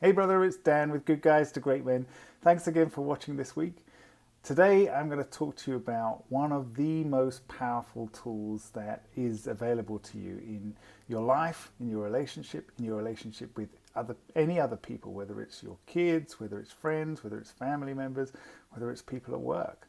Hey brother, it's Dan with Good Guys to Great Men. Thanks again for watching this week. Today I'm going to talk to you about one of the most powerful tools that is available to you in your life, in your relationship with any other people, whether it's your kids, whether it's friends, whether it's family members, whether it's people at work.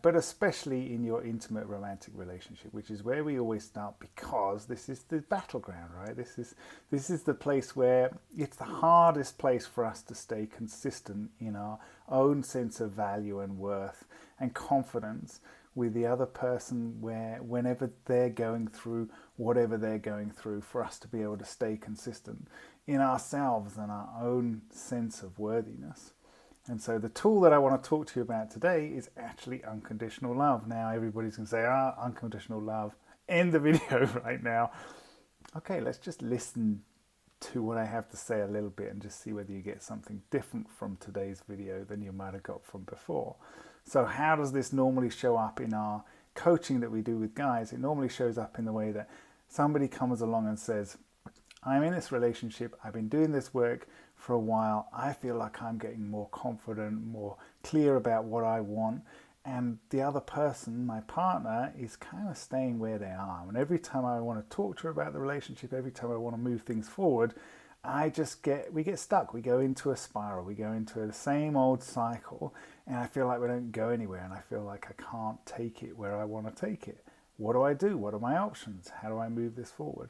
But especially in your intimate romantic relationship, which is where we always start, because this is the battleground, right? This is the place where it's the hardest place for us to stay consistent in our own sense of value and worth and confidence with the other person, where whenever they're going through whatever they're going through, for us to be able to stay consistent in ourselves and our own sense of worthiness. And so the tool that I want to talk to you about today is actually unconditional love. Now everybody's going to say, unconditional love, end the video right now. Okay, let's just listen to what I have to say a little bit and just see whether you get something different from today's video than you might have got from before. So how does this normally show up in our coaching that we do with guys? It normally shows up in the way that somebody comes along and says, I'm in this relationship, I've been doing this work for a while, I feel like I'm getting more confident, more clear about what I want, and the other person, my partner, is kind of staying where they are. And every time I want to talk to her about the relationship, every time I want to move things forward, we get stuck. We go into a spiral, we go into the same old cycle, and I feel like we don't go anywhere, and I feel like I can't take it where I want to take it. What do I do? What are my options? How do I move this forward?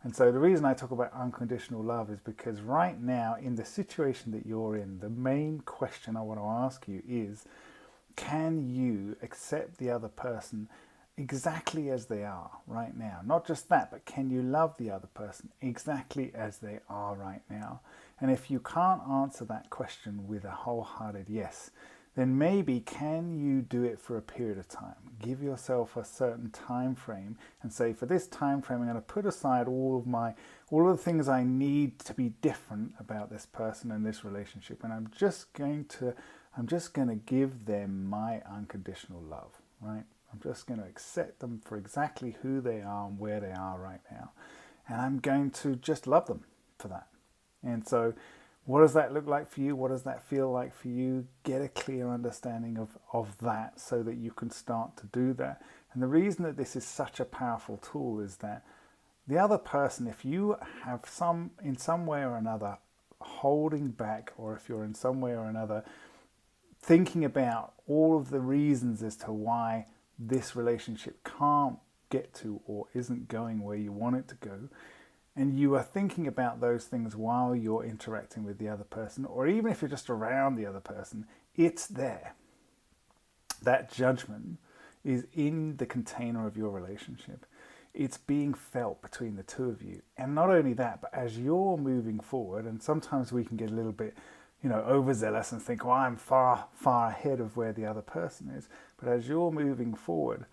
And so the reason I talk about unconditional love is because right now, in the situation that you're in, the main question I want to ask you is, can you accept the other person exactly as they are right now? Not just that, but can you love the other person exactly as they are right now? And if you can't answer that question with a wholehearted yes, then maybe can you do it for a period of time? Give yourself a certain time frame and say, for this time frame, I'm going to put aside all of the things I need to be different about this person and this relationship, and I'm just going to give them my unconditional love, right? I'm just going to accept them for exactly who they are and where they are right now, and I'm going to just love them for that. And so, what does that look like for you? What does that feel like for you? Get a clear understanding of that so that you can start to do that. And the reason that this is such a powerful tool is that the other person, if you have in some way or another holding back, or if you're in some way or another thinking about all of the reasons as to why this relationship can't get to or isn't going where you want it to go, and you are thinking about those things while you're interacting with the other person, or even if you're just around the other person, it's there. That judgment is in the container of your relationship. It's being felt between the two of you. And not only that, but as you're moving forward, and sometimes we can get a little bit, overzealous and think, well, I'm far, far ahead of where the other person is. But as you're moving forward,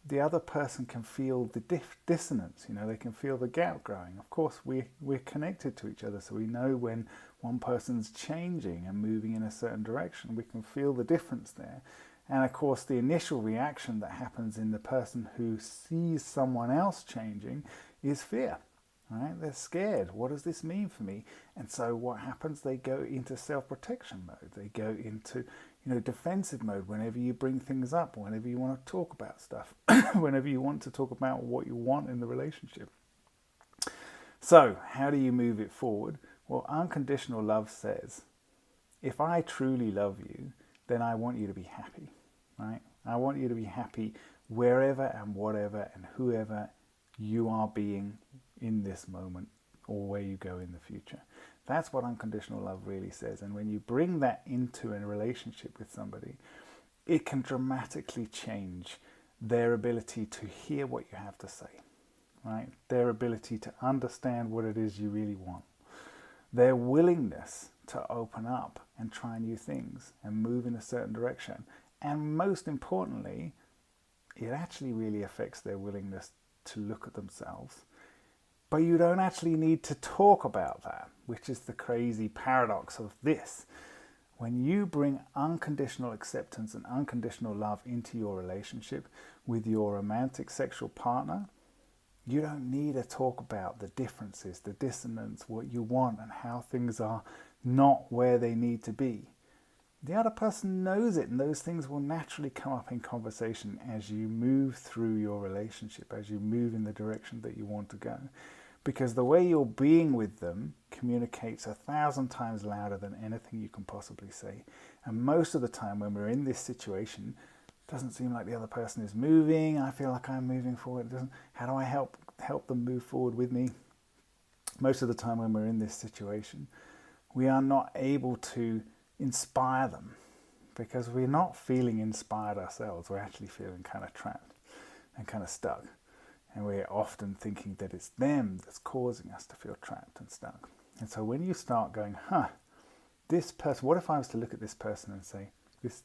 the other person can feel the dissonance, they can feel the gap growing. Of course, we're connected to each other, so we know when one person's changing and moving in a certain direction. We can feel the difference there. And of course, the initial reaction that happens in the person who sees someone else changing is fear, right? They're scared. What does this mean for me? And so what happens? They go into self-protection mode. They go into defensive mode whenever you bring things up, whenever you want to talk about stuff, whenever you want to talk about what you want in the relationship. So how do you move it forward? Well, unconditional love says, if I truly love you, then I want you to be happy, right? I want you to be happy wherever and whatever and whoever you are being in this moment, or where you go in the future. That's what unconditional love really says. And when you bring that into a relationship with somebody, it can dramatically change their ability to hear what you have to say, right? Their ability to understand what it is you really want. Their willingness to open up and try new things and move in a certain direction. And most importantly, it actually really affects their willingness to look at themselves. But you don't actually need to talk about that, which is the crazy paradox of this. When you bring unconditional acceptance and unconditional love into your relationship with your romantic sexual partner, You don't need to talk about the differences, the dissonance, what you want, and how things are not where they need to be. The other person knows it, and those things will naturally come up in conversation as you move through your relationship, as you move in the direction that you want to go. Because the way you're being with them communicates 1,000 times louder than anything you can possibly say. And most of the time when we're in this situation, it doesn't seem like the other person is moving. I feel like I'm moving forward. How do I help them move forward with me? Most of the time when we're in this situation, we are not able to inspire them because we're not feeling inspired ourselves. We're actually feeling kind of trapped and kind of stuck. And we're often thinking that it's them that's causing us to feel trapped and stuck. And so when you start going, this person, what if I was to look at this person and say,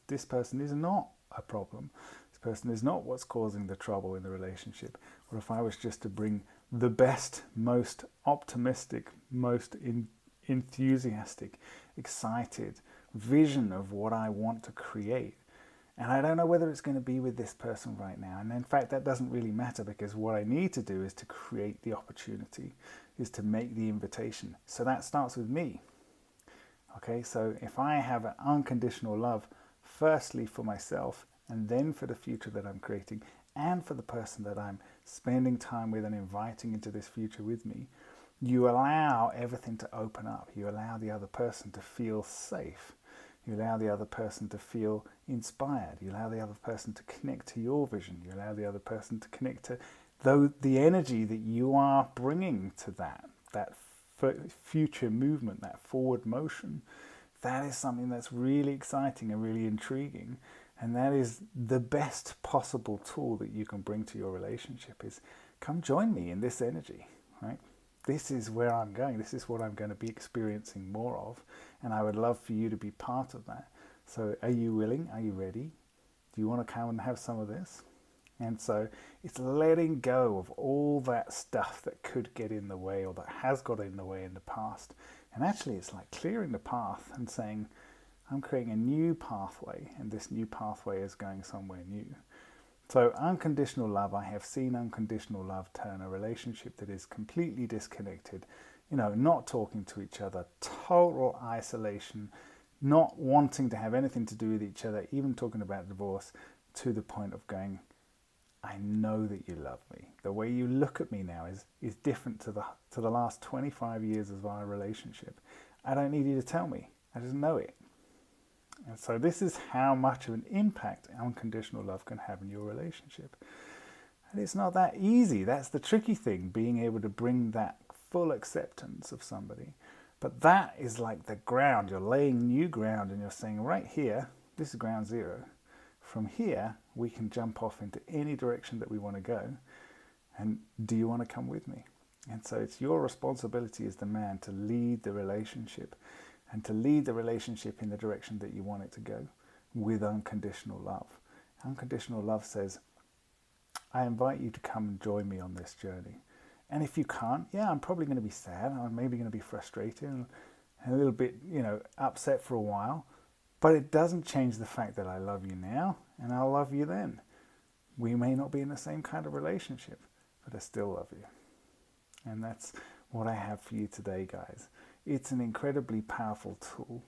this person is not a problem. This person is not what's causing the trouble in the relationship. What if I was just to bring the best, most optimistic, most enthusiastic, excited vision of what I want to create? And I don't know whether it's going to be with this person right now. And in fact, that doesn't really matter, because what I need to do is to create the opportunity, is to make the invitation. So that starts with me. Okay, so if I have an unconditional love, firstly for myself, and then for the future that I'm creating, and for the person that I'm spending time with and inviting into this future with me, you allow everything to open up. You allow the other person to feel safe. You allow the other person to feel inspired. You allow the other person to connect to your vision. You allow the other person to connect to the energy that you are bringing to that future movement, that forward motion. That is something that's really exciting and really intriguing. And that is the best possible tool that you can bring to your relationship, is come join me in this energy, right? This is where I'm going. This is what I'm going to be experiencing more of. And I would love for you to be part of that. So are you willing? Are you ready? Do you want to come and have some of this? And so it's letting go of all that stuff that could get in the way, or that has got in the way in the past. And actually it's like clearing the path and saying, I'm creating a new pathway, and this new pathway is going somewhere new. So unconditional love, I have seen unconditional love turn a relationship that is completely disconnected, not talking to each other, total isolation, not wanting to have anything to do with each other, even talking about divorce, to the point of going, I know that you love me. The way you look at me now is different to the last 25 years of our relationship. I don't need you to tell me. I just know it. And so this is how much of an impact unconditional love can have in your relationship. And it's not that easy. That's the tricky thing, being able to bring that full acceptance of somebody. But that is like the ground. You're laying new ground, and you're saying, right here, this is ground zero. From here, we can jump off into any direction that we want to go. And do you want to come with me? And so it's your responsibility as the man to lead the relationship, and to lead the relationship in the direction that you want it to go, with unconditional love. Unconditional love says, I invite you to come and join me on this journey. And if you can't, I'm probably going to be sad. I'm maybe going to be frustrated and a little bit, upset for a while. But it doesn't change the fact that I love you now, and I'll love you then. We may not be in the same kind of relationship, but I still love you. And that's what I have for you today, guys. It's an incredibly powerful tool,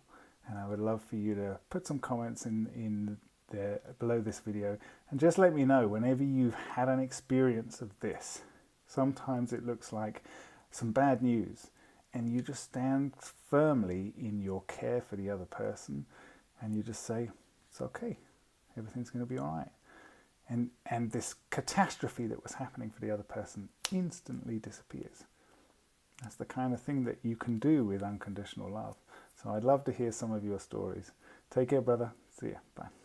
and I would love for you to put some comments in there below this video, and just let me know whenever you've had an experience of this. Sometimes it looks like some bad news, and you just stand firmly in your care for the other person, and you just say, it's okay, everything's going to be all right. And this catastrophe that was happening for the other person instantly disappears. That's the kind of thing that you can do with unconditional love. So I'd love to hear some of your stories. Take care, brother. See ya. Bye.